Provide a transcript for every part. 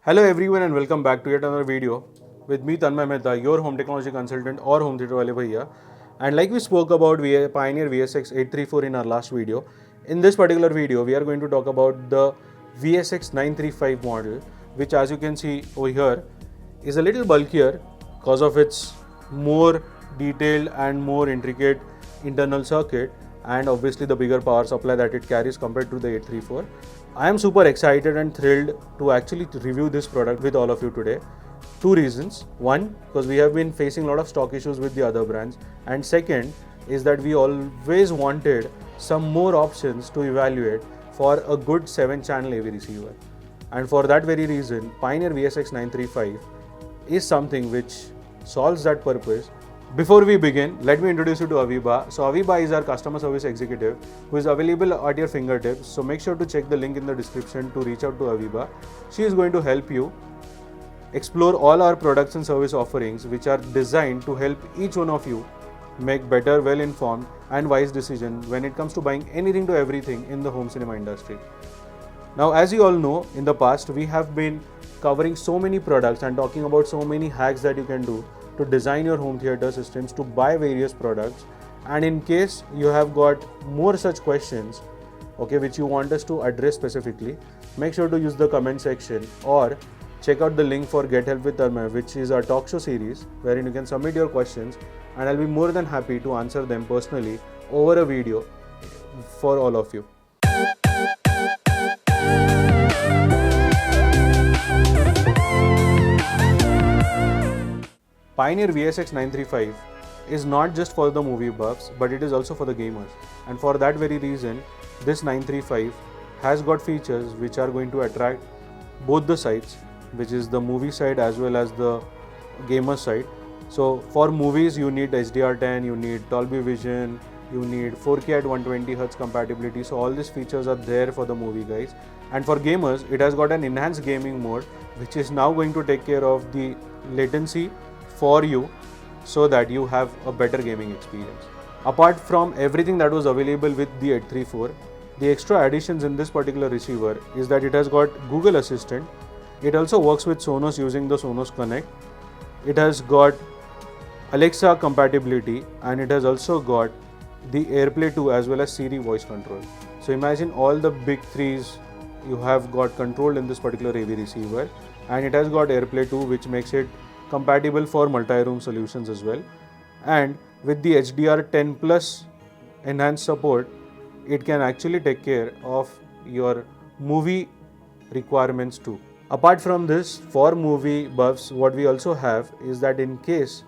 Hello everyone and welcome back to yet another video with me Tanmay Mehta, your home technology consultant or home theater wale bhaiya. And like we spoke about Pioneer VSX-834 in our last video, in this particular video we are going to talk about the VSX-935 model, which as you can see over here is a little bulkier because of its more detailed and more intricate internal circuit and obviously the bigger power supply that it carries compared to the 834. I am super excited and thrilled to actually review this product with all of you today. Two reasons. One, because we have been facing a lot of stock issues with the other brands, and second is that we always wanted some more options to evaluate for a good 7-channel AV receiver. And for that very reason, Pioneer VSX-935 is something which solves that purpose. Before we begin, let me introduce you to Aviba. So Aviba is our customer service executive who is available at your fingertips. So make sure to check the link in the description to reach out to Aviba. She is going to help you explore all our products and service offerings which are designed to help each one of you make better, well-informed and wise decisions when it comes to buying anything to everything in the home cinema industry. Now, as you all know, in the past we have been covering so many products and talking about so many hacks that you can do to design your home theater systems, to buy various products. And in case you have got more such questions, okay, which you want us to address specifically, make sure to use the comment section or check out the link for Get Help with Tanmay, which is our talk show series wherein you can submit your questions and I'll be more than happy to answer them personally over a video for all of you. Pioneer VSX-935 is not just for the movie buffs, but it is also for the gamers. And for that very reason, this 935 has got features which are going to attract both the sides, which is the movie side as well as the gamer side. So for movies, you need HDR10, you need Dolby Vision, you need 4K at 120Hz compatibility. So all these features are there for the movie guys. And for gamers, it has got an enhanced gaming mode, which is now going to take care of the latency for you so that you have a better gaming experience. Apart from everything that was available with the 834, the extra additions in this particular receiver is that it has got Google Assistant. It also works with Sonos using the Sonos Connect. It has got Alexa compatibility and it has also got the AirPlay 2 as well as Siri voice control. So imagine all the big threes you have got controlled in this particular AV receiver, and it has got AirPlay 2 which makes it compatible for multi-room solutions as well. And with the HDR10 plus enhanced support, it can actually take care of your movie requirements too. Apart from this, for movie buffs, what we also have is that in case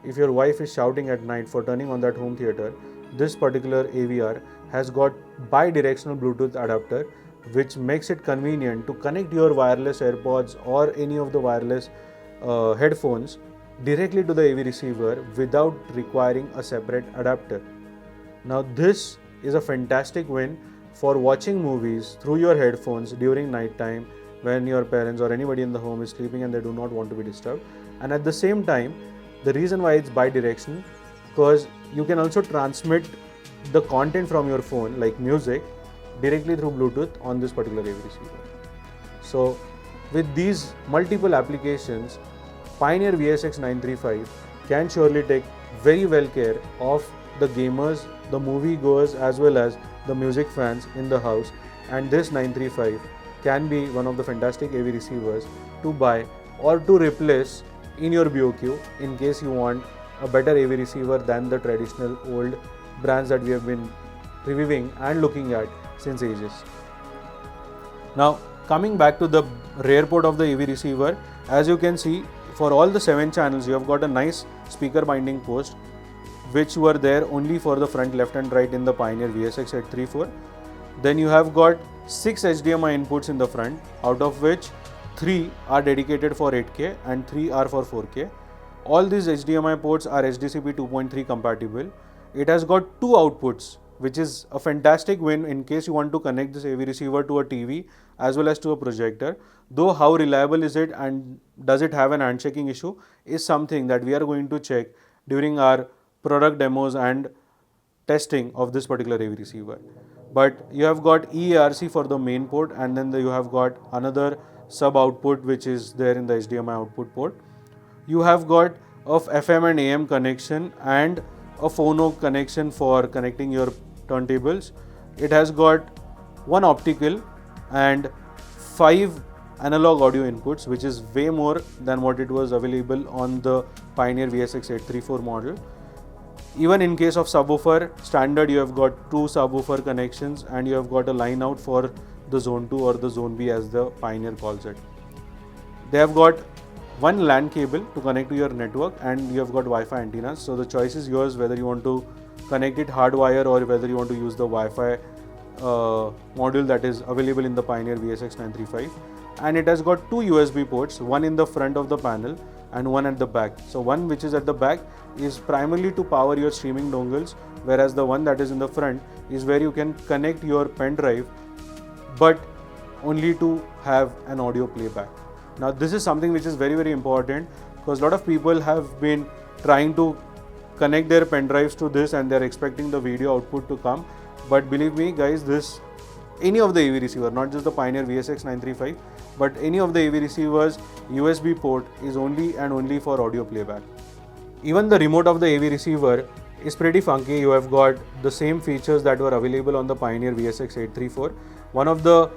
if your wife is shouting at night for turning on that home theater, this particular AVR has got bi-directional Bluetooth adapter which makes it convenient to connect your wireless AirPods or any of the wireless headphones directly to the AV receiver without requiring a separate adapter. Now this is a fantastic win for watching movies through your headphones during night time when your parents or anybody in the home is sleeping and they do not want to be disturbed. And at the same time, the reason why it's bi-directional, because you can also transmit the content from your phone like music directly through Bluetooth on this particular AV receiver. So with these multiple applications, Pioneer VSX-935 can surely take very well care of the gamers, the movie goers as well as the music fans in the house, and this 935 can be one of the fantastic AV receivers to buy or to replace in your BOQ in case you want a better AV receiver than the traditional old brands that we have been reviewing and looking at since ages. Now coming back to the rear port of the AV receiver, as you can see, for all the 7 channels you have got a nice speaker binding post which were there only for the front, left and right in the Pioneer VSX-834. Then you have got 6 HDMI inputs in the front, out of which 3 are dedicated for 8K and 3 are for 4K. All these HDMI ports are HDCP 2.3 compatible. It has got 2 outputs, which is a fantastic win in case you want to connect this AV receiver to a TV as well as to a projector. Though how reliable is it and does it have an handshaking issue is something that we are going to check during our product demos and testing of this particular AV receiver. But you have got eARC for the main port and then you have got another sub output which is there in the HDMI output port. You have got a FM and AM connection and a phono connection for connecting your turntables. It has got one optical and 5 analog audio inputs, which is way more than what it was available on the Pioneer VSX-834 model. Even in case of subwoofer standard, you have got 2 subwoofer connections and you have got a line out for the zone 2 or the zone B as the Pioneer calls it. They have got one LAN cable to connect to your network and you have got Wi-Fi antennas. So the choice is yours whether you want to connect it hardwire or whether you want to use the Wi-Fi module that is available in the Pioneer VSX-935. And it has got 2 USB ports, one in the front of the panel and one at the back. So one which is at the back is primarily to power your streaming dongles, whereas the one that is in the front is where you can connect your pen drive but only to have an audio playback. Now this is something which is very important, because a lot of people have been trying to connect their pen drives to this and they're expecting the video output to come, but believe me guys, this any of the AV receiver, not just the Pioneer VSX-935, but any of the AV receivers USB port is only and only for audio playback. Even the remote of the AV receiver is pretty funky. You have got the same features that were available on the Pioneer VSX-834. One of the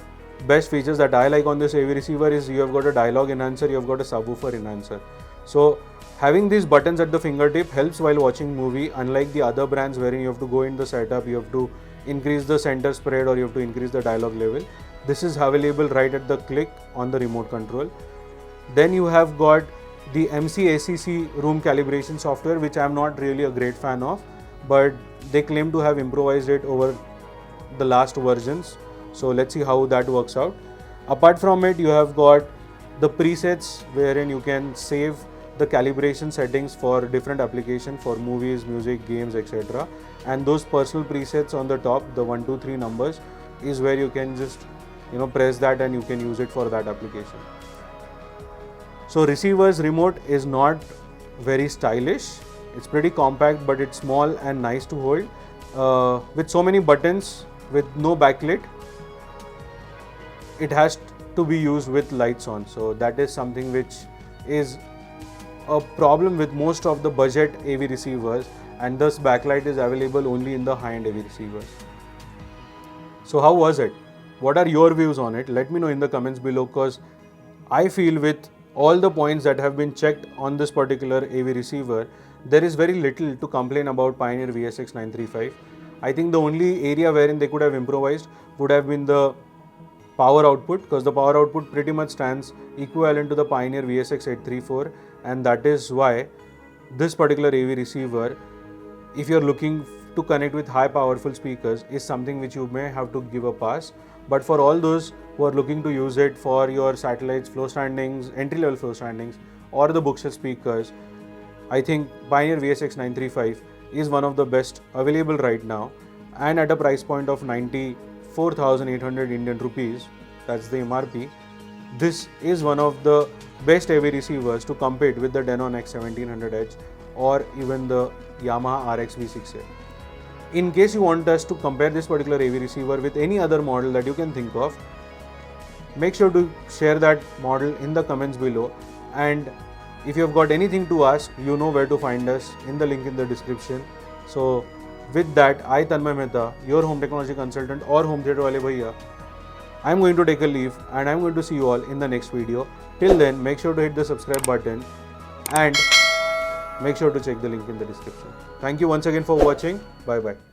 best features that I like on this AV receiver is you have got a dialogue enhancer, you have got a subwoofer enhancer. So having these buttons at the fingertip helps while watching movie, unlike the other brands wherein you have to go in the setup, you have to increase the center spread or you have to increase the dialogue level. This is available right at the click on the remote control. Then you have got the MCACC room calibration software, which I am not really a great fan of, but they claim to have improvised it over the last versions. So let's see how that works out. Apart from it, you have got the presets wherein you can save the calibration settings for different applications for movies, music, games, etc. And those personal presets on the top, the 1, 2, 3 numbers, is where you can just press that and you can use it for that application. So receiver's remote is not very stylish. It's pretty compact, but it's small and nice to hold. With so many buttons, with no backlit, it has to be used with lights on. So that is something which is a problem with most of the budget AV receivers, and thus backlight is available only in the high-end AV receivers. So how was it? What are your views on it? Let me know in the comments below, because I feel with all the points that have been checked on this particular AV receiver, there is very little to complain about Pioneer VSX-935. I think the only area wherein they could have improvised would have been the power output, because the power output pretty much stands equivalent to the Pioneer VSX-834, and that is why this particular AV receiver, if you're looking to connect with high powerful speakers, is something which you may have to give a pass. But for all those who are looking to use it for your satellites, floor standings, entry-level floor standings, or the bookshelf speakers, I think Pioneer VSX-935 is one of the best available right now, and at a price point of 94,800 Indian rupees, that's the MRP. This is one of the best AV receivers to compete with the Denon X1700H or even the Yamaha RX V6A. In case you want us to compare this particular AV receiver with any other model that you can think of, make sure to share that model in the comments below. And if you have got anything to ask, you know where to find us in the link in the description. So with that, I Tanmay Mehta, your home technology consultant or home theater wale bhaiya, I am going to take a leave and I am going to see you all in the next video. Till then, make sure to hit the subscribe button and make sure to check the link in the description. Thank you once again for watching. Bye bye.